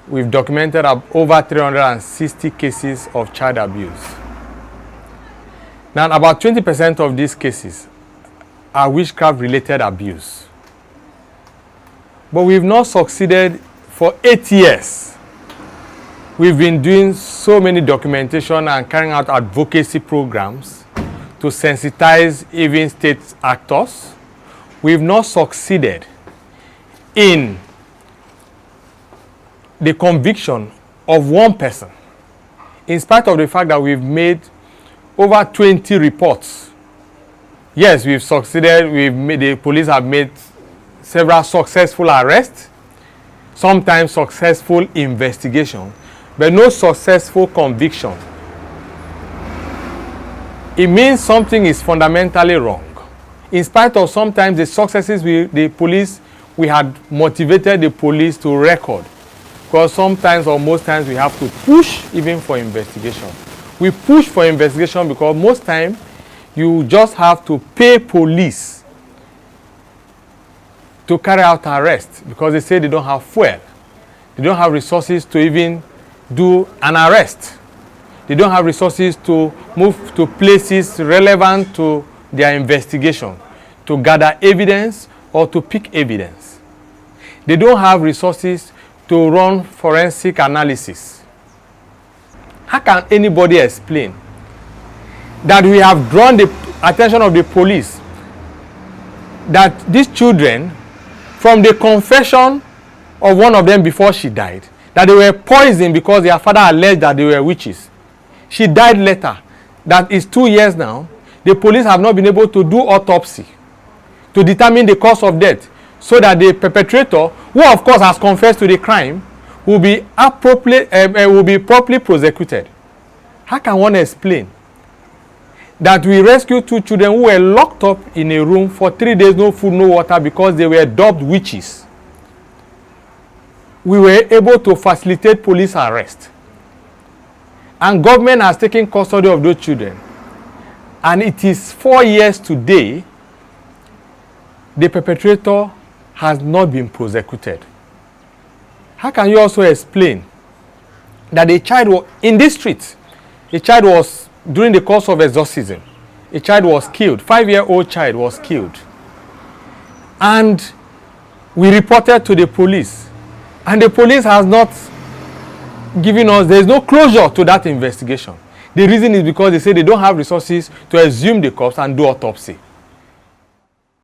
we've documented over 360 cases of child abuse. Now, about 20% of these cases are witchcraft-related abuse. But we've not succeeded for 8 years. We've been doing so many documentation and carrying out advocacy programs to sensitize even state actors. We've not succeeded in the conviction of one person, in spite of the fact that we've made over 20 reports. Yes, we've succeeded. The police have made several successful arrests, sometimes successful investigation, but no successful conviction. It means something is fundamentally wrong. In spite of sometimes the successes we had motivated the police to record, because sometimes or most times we have to push even for investigation. We push for investigation because most times you just have to pay police to carry out arrest because they say they don't have fuel. They don't have resources to even do an arrest. They don't have resources to move to places relevant to their investigation, to gather evidence or to pick evidence. They don't have resources to run forensic analysis. How can anybody explain that we have drawn the attention of the police that these children, from the confession of one of them before she died, that they were poisoned because their father alleged that they were witches? She died later. That is 2 years now. The police have not been able to do autopsy to determine the cause of death, so that the perpetrator, who of course has confessed to the crime, will be properly prosecuted. How can one explain that we rescued 2 children who were locked up in a room for 3 days, no food, no water, because they were dubbed witches? We were able to facilitate police arrest, and government has taken custody of those children. And it is 4 years today, the perpetrator has not been prosecuted. How can you also explain that a child was in this street, a child was, during the course of exorcism, a child was killed, 5-year-old child was killed. And we reported to the police, and the police has not given us, there is no closure to that investigation. The reason is because they say they don't have resources to exhume the corpse and do autopsy.